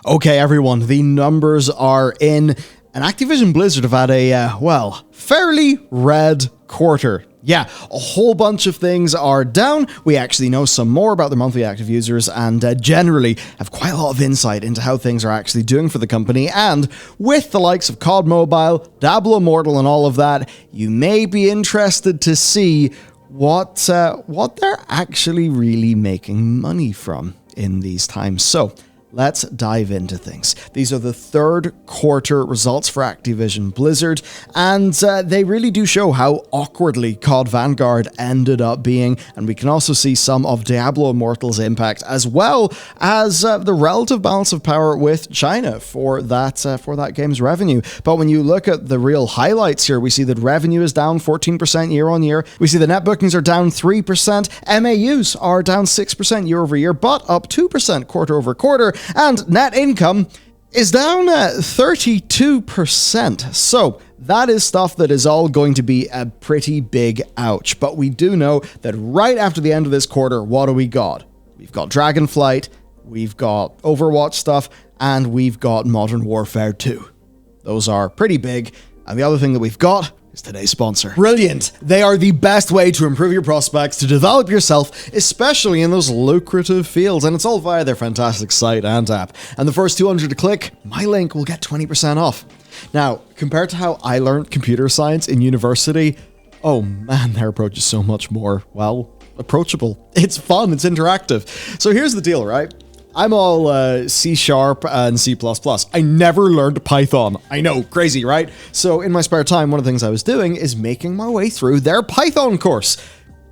Okay, everyone, the numbers are in, and Activision-Blizzard have had a, fairly red quarter. Yeah, a whole bunch of things are down. We actually know some more about their monthly active users and generally have quite a lot of insight into how things are actually doing for the company. And with the likes of COD Mobile, Diablo Immortal and all of that, you may be interested to see what they're actually really making money from in these times. So let's dive into things. These are the third quarter results for Activision-Blizzard, and they really do show how awkwardly COD Vanguard ended up being, and we can also see some of Diablo Immortal's impact, as well as the relative balance of power with China for that game's revenue. But when you look at the real highlights here, we see that revenue is down 14% year on year. We see the net bookings are down 3%, MAUs are down 6% year over year, but up 2% quarter over quarter, and net income is down 32%. So that is stuff that is all going to be a pretty big ouch. But we do know that right after the end of this quarter, what do we got? We've got Dragonflight, we've got Overwatch stuff, and we've got Modern Warfare 2. Those are pretty big. And the other thing that we've got is today's sponsor. Brilliant! They are the best way to improve your prospects, to develop yourself, especially in those lucrative fields, and it's all via their fantastic site and app. And the first 200 to click my link will get 20% off. Now, compared to how I learned computer science in university, oh man, their approach is so much more, approachable. It's fun, it's interactive. So here's the deal, right? I'm all C# and C++. I never learned Python. I know, crazy, right? So in my spare time, one of the things I was doing is making my way through their Python course.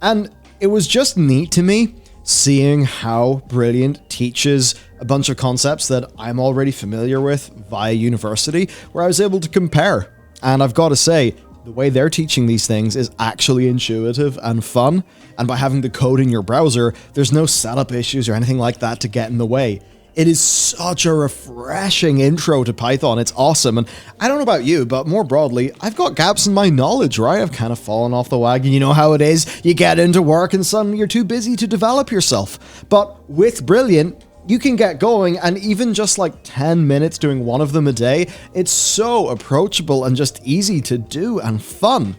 And it was just neat to me seeing how Brilliant teaches a bunch of concepts that I'm already familiar with via university, where I was able to compare. And I've got to say, the way they're teaching these things is actually intuitive and fun, and by having the code in your browser, there's no setup issues or anything like that to get in the way. It is such a refreshing intro to Python. It's awesome, and I don't know about you, but more broadly, I've got gaps in my knowledge, right? I've kind of fallen off the wagon. You know how it is. You get into work and suddenly you're too busy to develop yourself. But with Brilliant, you can get going, and even just like 10 minutes doing one of them a day, it's so approachable and just easy to do and fun.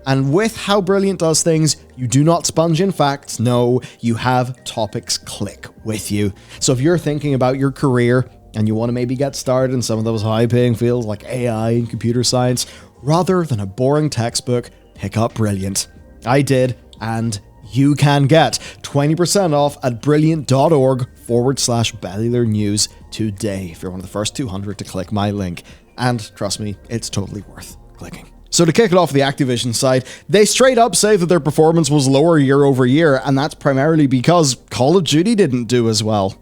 And with how Brilliant does things, you do not sponge in facts. No, you have topics click with you. So if you're thinking about your career and you want to maybe get started in some of those high-paying fields like AI and computer science, rather than a boring textbook, pick up Brilliant. I did, and you can get 20% off at brilliant.org/Bellular News today if you're one of the first 200 to click my link. And trust me, it's totally worth clicking. So to kick it off the Activision side, they straight up say that their performance was lower year over year, and that's primarily because Call of Duty didn't do as well.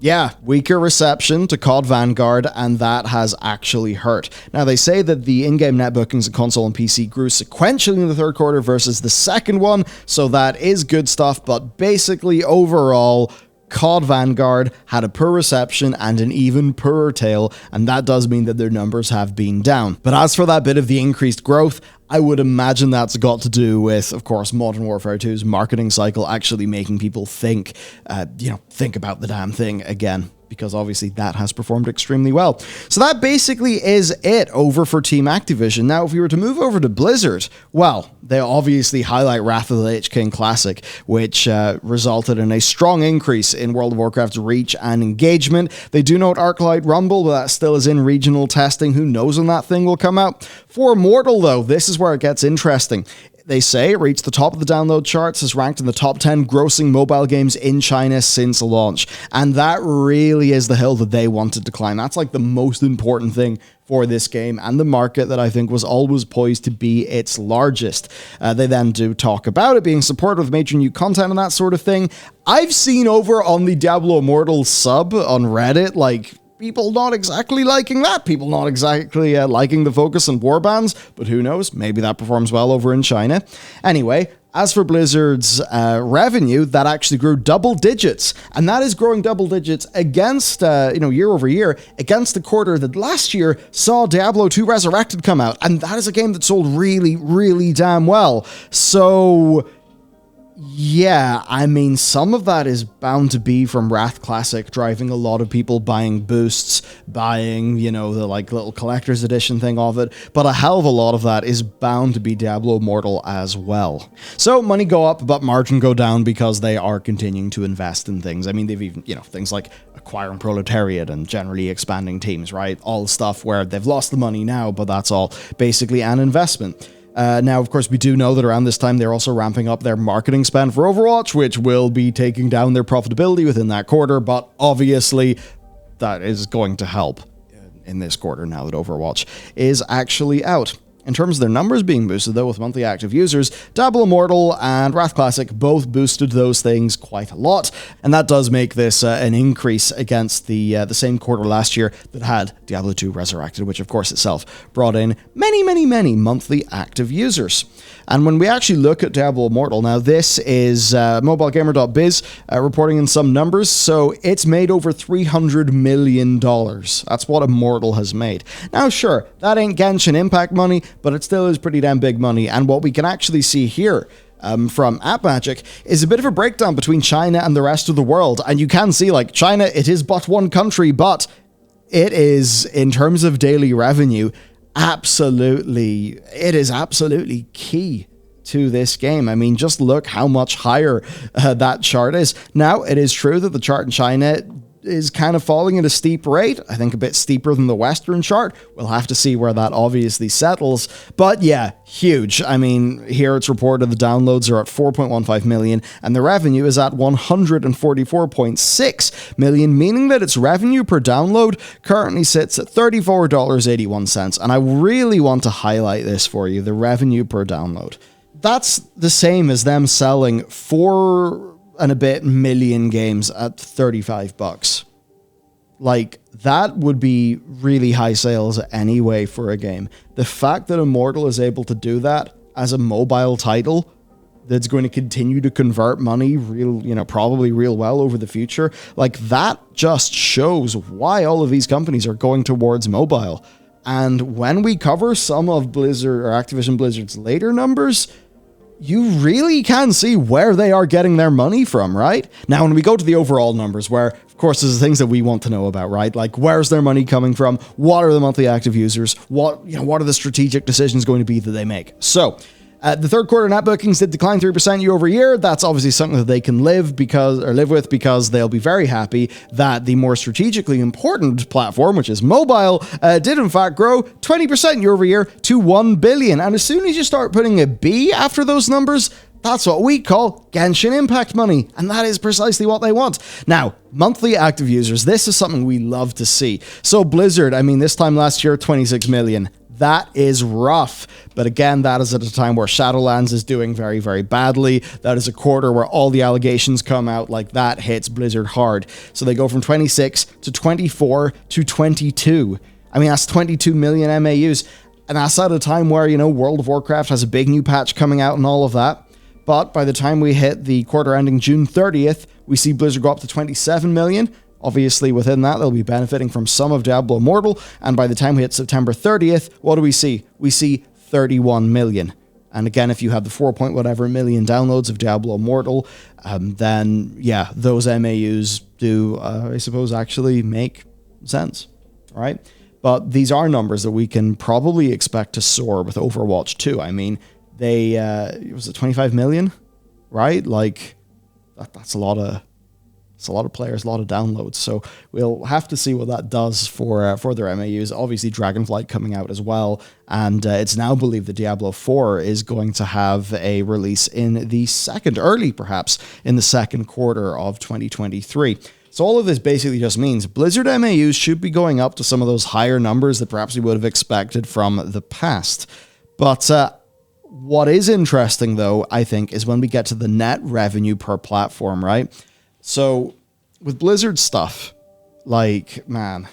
Yeah, weaker reception to COD Vanguard, and that has actually hurt. Now, they say that the in-game net bookings in console and PC grew sequentially in the third quarter versus the second one, so that is good stuff, but basically, overall, COD Vanguard had a poor reception and an even poorer tail, and that does mean that their numbers have been down. But as for that bit of the increased growth, I would imagine that's got to do with, of course, Modern Warfare 2's marketing cycle actually making people think about the damn thing again, because obviously that has performed extremely well. So that basically is it over for Team Activision. Now, if we were to move over to Blizzard, well, they obviously highlight Wrath of the Lich King Classic, which resulted in a strong increase in World of Warcraft's reach and engagement. They do note Arclight Rumble, but that still is in regional testing. Who knows when that thing will come out? For Immortal, though, this is where it gets interesting. They say it reached the top of the download charts, is ranked in the top 10 grossing mobile games in China since launch. And that really is the hill that they wanted to climb. That's like the most important thing for this game and the market that I think was always poised to be its largest. They then do talk about it being supported with major new content and that sort of thing. I've seen over on the Diablo Immortal sub on Reddit, like, people not exactly liking that. People not exactly liking the focus on warbands, but who knows? Maybe that performs well over in China. Anyway, as for Blizzard's revenue, that actually grew double digits, and that is growing double digits against, year over year, against the quarter that last year saw Diablo 2 Resurrected come out, and that is a game that sold really, really damn well. So Yeah, I mean, some of that is bound to be from Wrath Classic driving a lot of people buying boosts, buying, the like little collector's edition thing of it, but a hell of a lot of that is bound to be Diablo Immortal as well. So money go up, but margin go down because they are continuing to invest in things. I mean, they've even, things like acquiring Proletariat and generally expanding teams, right? All stuff where they've lost the money now, but that's all basically an investment. Now, of course, we do know that around this time, they're also ramping up their marketing spend for Overwatch, which will be taking down their profitability within that quarter, but obviously that is going to help in this quarter now that Overwatch is actually out. In terms of their numbers being boosted, though, with monthly active users, Diablo Immortal and Wrath Classic both boosted those things quite a lot, and that does make this an increase against the same quarter last year that had Diablo 2 Resurrected, which of course itself brought in many monthly active users. And when we actually look at Diablo Immortal, now this is mobilegamer.biz reporting in some numbers, so it's made over $300 million. That's what Immortal has made. Now sure, that ain't Genshin Impact money, but it still is pretty damn big money, and what we can actually see here from AppMagic is a bit of a breakdown between China and the rest of the world, and you can see, like, China, it is but one country, but it is, in terms of daily revenue, it is absolutely key to this game. I mean, just look how much higher that chart is. Now, it is true that the chart in China is kind of falling at a steep rate. I think a bit steeper than the Western chart. We'll have to see where that obviously settles. But yeah, huge. I mean, here it's reported the downloads are at 4.15 million and the revenue is at 144.6 million, meaning that its revenue per download currently sits at $34.81. And I really want to highlight this for you, the revenue per download. That's the same as them selling 4 and a bit million games at $35. Like, that would be really high sales anyway for a game. The fact that Immortal is able to do that as a mobile title that's going to continue to convert money probably real well over the future, like, that just shows why all of these companies are going towards mobile. And when we cover some of Blizzard or Activision-Blizzard's later numbers, you really can see where they are getting their money from, right? Now, when we go to the overall numbers, where, of course, there's the things that we want to know about, right? Like, where's their money coming from? What are the monthly active users? What are the strategic decisions going to be that they make? So, the third quarter net bookings did decline 3% year over year. That's obviously something that they can live with because they'll be very happy that the more strategically important platform, which is mobile, did in fact grow 20% year over year to 1 billion. And as soon as you start putting a B after those numbers, that's what we call Genshin Impact money, and that is precisely what they want. Now, monthly active users, this is something we love to see. So Blizzard, I mean, this time last year, 26 million. That is rough. But again, that is at a time where Shadowlands is doing very, very badly. That is a quarter where all the allegations come out, like that hits Blizzard hard. So they go from 26 to 24 to 22. I mean, that's 22 million MAUs. And that's at a time where, World of Warcraft has a big new patch coming out and all of that. But by the time we hit the quarter ending June 30th, we see Blizzard go up to 27 million. Obviously, within that, they'll be benefiting from some of Diablo Immortal, and by the time we hit September 30th, what do we see? We see 31 million. And again, if you have the 4.whatever million downloads of Diablo Immortal, then, yeah, those MAUs do, I suppose, actually make sense, right? But these are numbers that we can probably expect to soar with Overwatch 2. I mean, they, was it 25 million, right? Like, that's a lot of... It's a lot of players, a lot of downloads, so we'll have to see what that does for their MAUs. Obviously, Dragonflight coming out as well, and it's now believed that Diablo 4 is going to have a release in the perhaps in the second quarter of 2023. So all of this basically just means Blizzard MAUs should be going up to some of those higher numbers that perhaps we would have expected from the past. But what is interesting, though, I think, is when we get to the net revenue per platform, right? So, with Blizzard stuff, like, man,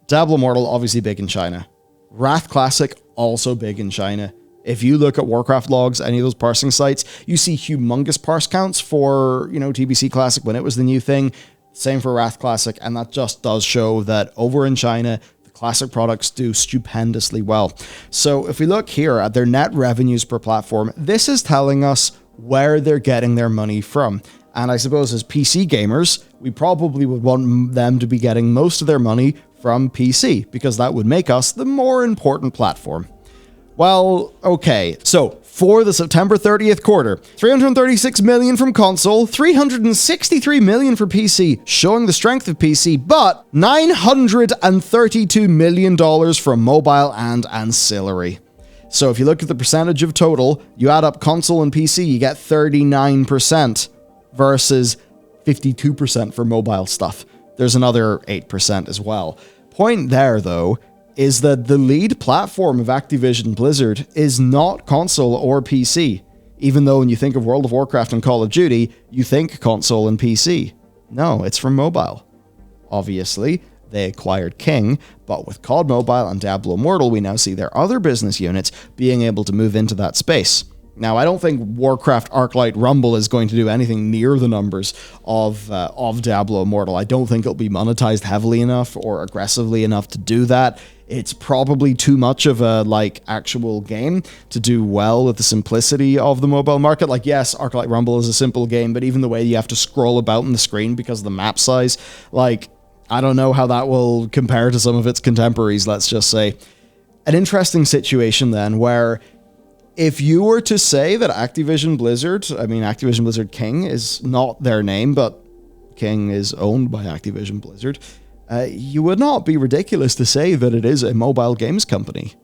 Diablo Immortal, obviously big in China. Wrath Classic, also big in China. If you look at Warcraft logs, any of those parsing sites, you see humongous parse counts for, TBC Classic when it was the new thing. Same for Wrath Classic, and that just does show that over in China, the Classic products do stupendously well. So, if we look here at their net revenues per platform, this is telling us where they're getting their money from. And I suppose as PC gamers, we probably would want them to be getting most of their money from PC, because that would make us the more important platform. Well, okay, so for the September 30th quarter, $336 million from console, $363 million for PC, showing the strength of PC, but $932 million from mobile and ancillary. So if you look at the percentage of total, you add up console and PC, you get 39% versus 52% for mobile stuff. There's another 8% as well. Point there, though, is that the lead platform of Activision-Blizzard is not console or PC, even though when you think of World of Warcraft and Call of Duty, you think console and PC. No, it's from mobile. Obviously, they acquired King, but with COD Mobile and Diablo Immortal, we now see their other business units being able to move into that space. Now, I don't think Warcraft Arclight Rumble is going to do anything near the numbers of Diablo Immortal. I don't think it'll be monetized heavily enough or aggressively enough to do that. It's probably too much of a, actual game to do well with the simplicity of the mobile market. Yes, Arclight Rumble is a simple game, but even the way you have to scroll about on the screen because of the map size, I don't know how that will compare to some of its contemporaries, let's just say. An interesting situation then, where if you were to say that Activision-Blizzard King is not their name, but King is owned by Activision-Blizzard, you would not be ridiculous to say that it is a mobile games company.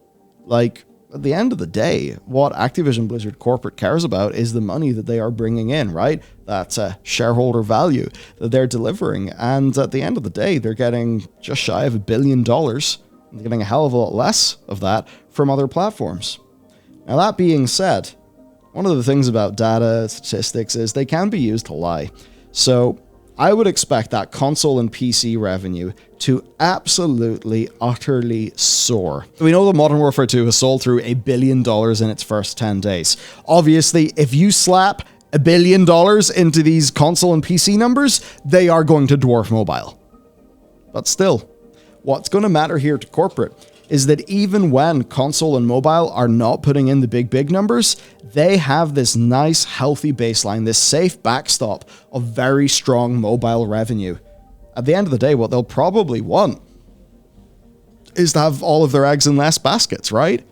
At the end of the day, what Activision-Blizzard corporate cares about is the money that they are bringing in, right? That's shareholder value that they're delivering. And at the end of the day, they're getting just shy of $1 billion. They're getting a hell of a lot less of that from other platforms. Now, that being said, one of the things about data statistics is they can be used to lie. So I would expect that console and PC revenue to absolutely, utterly soar. We know that Modern Warfare 2 has sold through $1 billion in its first 10 days. Obviously, if you slap $1 billion into these console and PC numbers, they are going to dwarf mobile. But still, what's going to matter here to corporate is that even when console and mobile are not putting in the big numbers, they have this nice, healthy baseline, this safe backstop of very strong mobile revenue. At the end of the day, what they'll probably want is to have all of their eggs in less baskets, right?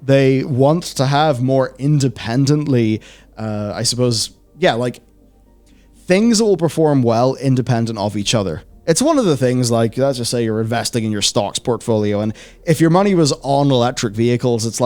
They want to have more independently, things that will perform well independent of each other. It's one of the things, let's just say you're investing in your stocks portfolio, and if your money was on electric vehicles, it's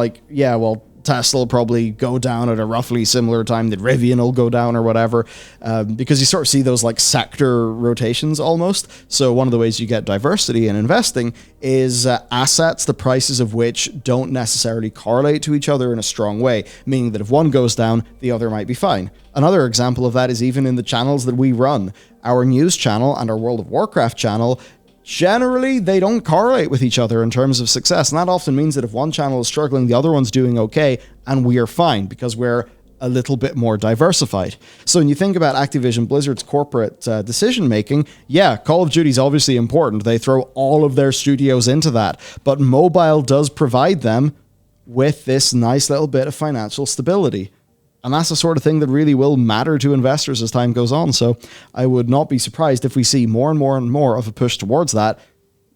Tesla will probably go down at a roughly similar time that Rivian will go down or whatever, because you sort of see those sector rotations almost. So one of the ways you get diversity in investing is assets, the prices of which don't necessarily correlate to each other in a strong way, meaning that if one goes down, the other might be fine. Another example of that is even in the channels that we run. Our news channel and our World of Warcraft channel, generally, they don't correlate with each other in terms of success. And that often means that if one channel is struggling, the other one's doing okay, and we are fine because we're a little bit more diversified. So when you think about Activision Blizzard's corporate decision-making, yeah, Call of Duty is obviously important. They throw all of their studios into that. But mobile does provide them with this nice little bit of financial stability. And that's the sort of thing that really will matter to investors as time goes on. So I would not be surprised if we see more and more and more of a push towards that,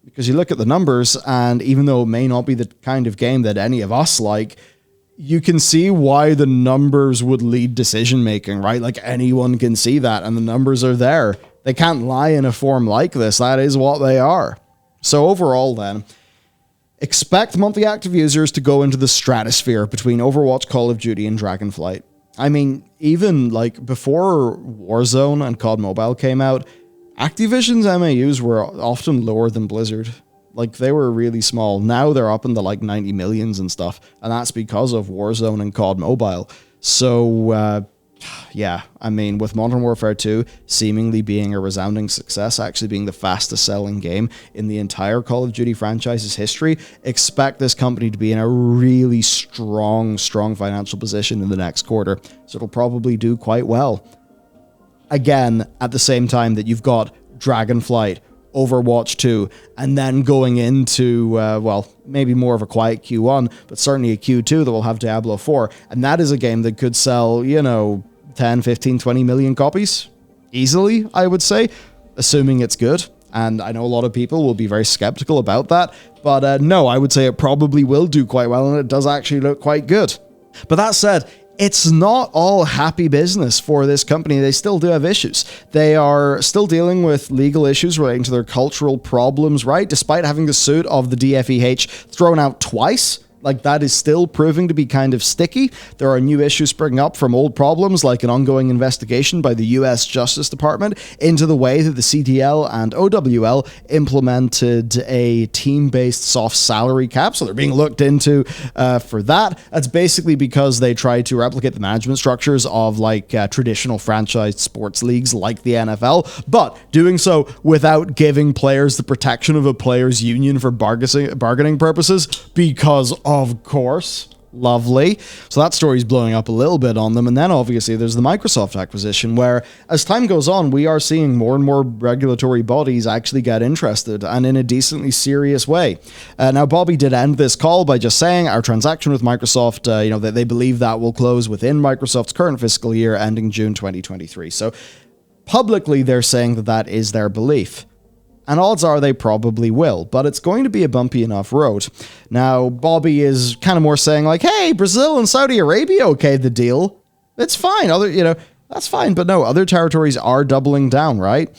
because you look at the numbers, and even though it may not be the kind of game that any of us like, you can see why the numbers would lead decision making, right? Anyone can see that, and the numbers are there. They can't lie in a form like this. That is what they are. So overall then, expect monthly active users to go into the stratosphere between Overwatch, Call of Duty, and Dragonflight. I mean, even before Warzone and COD Mobile came out, Activision's MAUs were often lower than Blizzard. They were really small. Now they're up in the 90 millions and stuff, and that's because of Warzone and COD Mobile. So, yeah, I mean, with Modern Warfare 2 seemingly being a resounding success, actually being the fastest selling game in the entire Call of Duty franchise's history, expect this company to be in a really strong financial position in the next quarter. So it'll probably do quite well. Again, at the same time that you've got Dragonflight, Overwatch 2, and then going into, well, maybe more of a quiet Q1, but certainly a Q2 that will have Diablo 4. And that is a game that could sell, 10, 15, 20 million copies easily, I would say, assuming it's good. And I know a lot of people will be very skeptical about that, but no, I would say it probably will do quite well, and it does actually look quite good. But that said, it's not all happy business for this company. They still do have issues. They are still dealing with legal issues relating to their cultural problems, right? Despite having the suit of the DFEH thrown out twice. Like, that is still proving to be kind of sticky. There are new issues springing up from old problems, like an ongoing investigation by the US Justice Department into the way that the CTL and OWL implemented a team-based soft salary cap. So they're being looked into for that. That's basically because they tried to replicate the management structures of traditional franchised sports leagues like the NFL, but doing so without giving players the protection of a players' union for bargaining purposes, because of course. Lovely. So that story's blowing up a little bit on them. And then obviously there's the Microsoft acquisition, where as time goes on, we are seeing more and more regulatory bodies actually get interested, and in a decently serious way. Now, Bobby did end this call by just saying our transaction with Microsoft, that they believe that will close within Microsoft's current fiscal year ending June 2023. So publicly, they're saying that that is their belief. And odds are they probably will, but it's going to be a bumpy enough road. Now, Bobby is kind of more saying hey, Brazil and Saudi Arabia okayed the deal. It's fine. That's fine. But no, other territories are doubling down, right?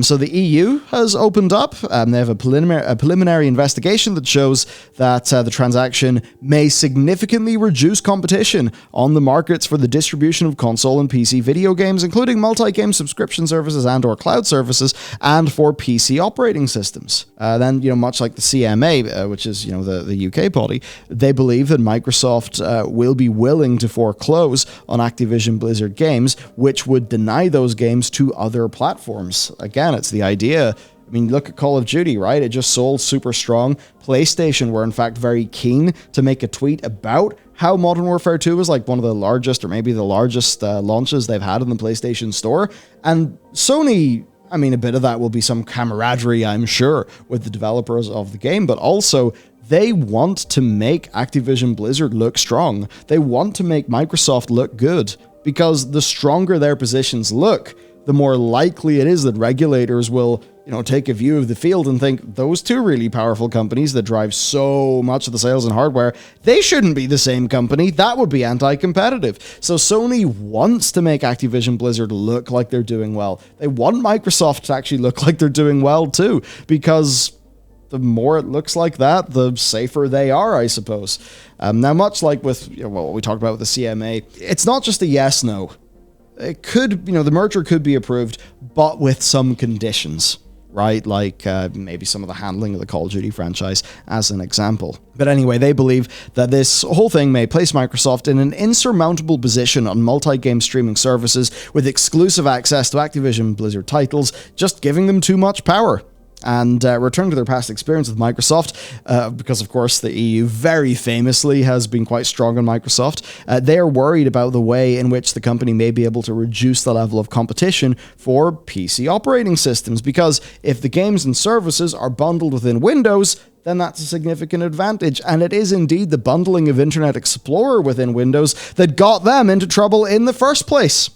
So the EU has opened up. They have a preliminary investigation that shows that the transaction may significantly reduce competition on the markets for the distribution of console and PC video games, including multi-game subscription services and/or cloud services, and for PC operating systems. Then, much like the CMA, which is the UK body, they believe that Microsoft will be willing to foreclose on Activision-Blizzard games, which would deny those games to other platforms. Again, it's the idea. I mean, look at Call of Duty, right? It just sold super strong. PlayStation were, in fact, very keen to make a tweet about how Modern Warfare 2 was one of the largest, or maybe the largest launches they've had in the PlayStation Store. And Sony, a bit of that will be some camaraderie, I'm sure, with the developers of the game, but also they want to make Activision Blizzard look strong. They want to make Microsoft look good, because the stronger their positions look, the more likely it is that regulators will, take a view of the field and think those two really powerful companies that drive so much of the sales in hardware, they shouldn't be the same company. That would be anti-competitive. So Sony wants to make Activision Blizzard look like they're doing well. They want Microsoft to actually look like they're doing well too, because the more it looks like that, the safer they are, I suppose. Now, much like with what we talked about with the CMA, it's not just a yes-no. It could, the merger could be approved, but with some conditions, right? Maybe some of the handling of the Call of Duty franchise, as an example. But anyway, they believe that this whole thing may place Microsoft in an insurmountable position on multi-game streaming services with exclusive access to Activision Blizzard titles, just giving them too much power. And return to their past experience with Microsoft, because of course the EU very famously has been quite strong on Microsoft. They are worried about the way in which the company may be able to reduce the level of competition for PC operating systems, because if the games and services are bundled within Windows, then that's a significant advantage. And it is indeed the bundling of Internet Explorer within Windows that got them into trouble in the first place.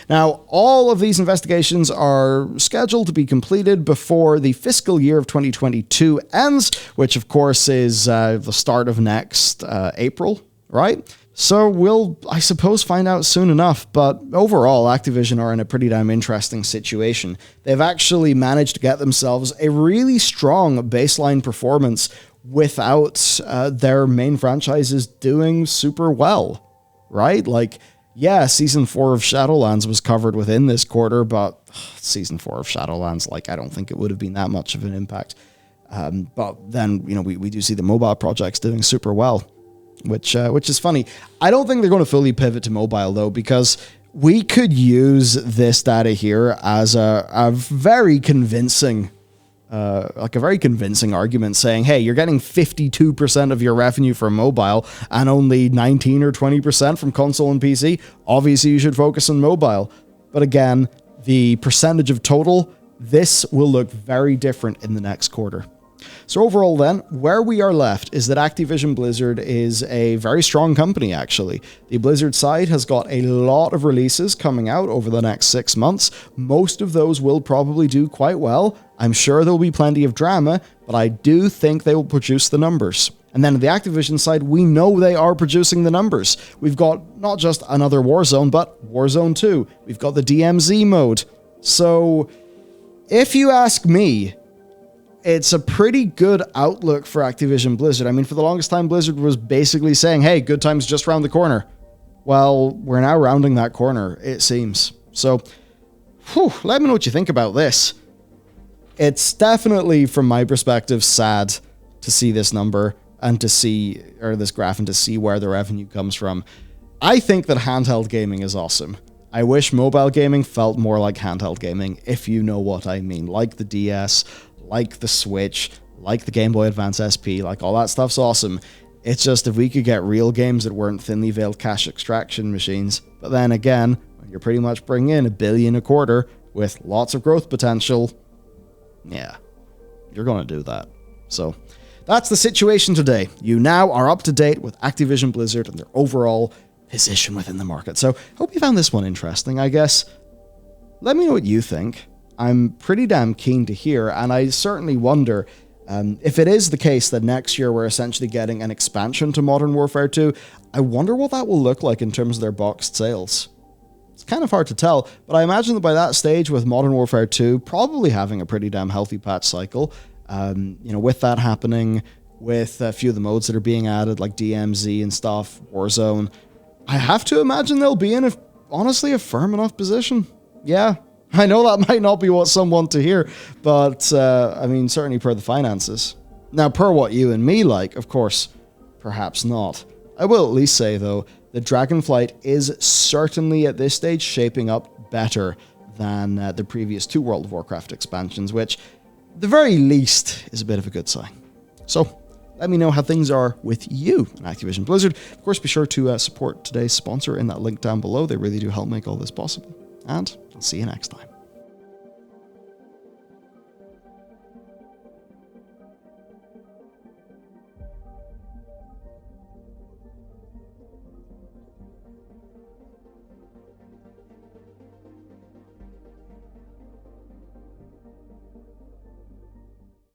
Now, all of these investigations are scheduled to be completed before the fiscal year of 2022 ends, which of course is the start of next April, right? So we'll, I suppose, find out soon enough, but overall, Activision are in a pretty damn interesting situation. They've actually managed to get themselves a really strong baseline performance without their main franchises doing super well, right? Yeah, Season 4 of Shadowlands was covered within this quarter, but Season 4 of Shadowlands, I don't think it would have been that much of an impact. But then, we do see the mobile projects doing super well, which is funny. I don't think they're going to fully pivot to mobile, though, because we could use this data here as a very convincing argument saying, hey, you're getting 52% of your revenue from mobile and only 19 or 20% from console and PC. Obviously, you should focus on mobile. But again, the percentage of total, this will look very different in the next quarter. So overall then, where we are left is that Activision-Blizzard is a very strong company, actually. The Blizzard side has got a lot of releases coming out over the next 6 months. Most of those will probably do quite well. I'm sure there'll be plenty of drama, but I do think they will produce the numbers. And then on the Activision side, we know they are producing the numbers. We've got not just another Warzone, but Warzone 2. We've got the DMZ mode. So, if you ask me, it's a pretty good outlook for Activision Blizzard. I mean, for the longest time, Blizzard was basically saying, hey, good time's just around the corner. Well, we're now rounding that corner, it seems. So, let me know what you think about this. It's definitely, from my perspective, sad to see this number and to see, or this graph, and to see where the revenue comes from. I think that handheld gaming is awesome. I wish mobile gaming felt more like handheld gaming, if you know what I mean. Like the DS, like the Switch, like the Game Boy Advance SP, like all that stuff's awesome. It's just if we could get real games that weren't thinly veiled cash extraction machines. But then again, when you're pretty much bringing in $1 billion a quarter with lots of growth potential, yeah, you're going to do that. So that's the situation today. You now are up to date with Activision Blizzard and their overall position within the market. So hope you found this one interesting, I guess. Let me know what you think. I'm pretty damn keen to hear, and I certainly wonder if it is the case that next year we're essentially getting an expansion to Modern Warfare 2, I wonder what that will look like in terms of their boxed sales. It's kind of hard to tell, but I imagine that by that stage with Modern Warfare 2 probably having a pretty damn healthy patch cycle, with that happening, with a few of the modes that are being added like DMZ and stuff, Warzone, I have to imagine they'll be in, honestly, a firm enough position. Yeah, I know that might not be what some want to hear, but, certainly per the finances. Now, per what you and me like, of course, perhaps not. I will at least say, though, that Dragonflight is certainly at this stage shaping up better than the previous 2 World of Warcraft expansions, which, at the very least, is a bit of a good sign. So, let me know how things are with you in Activision Blizzard. Of course, be sure to support today's sponsor in that link down below. They really do help make all this possible. And I'll see you next time.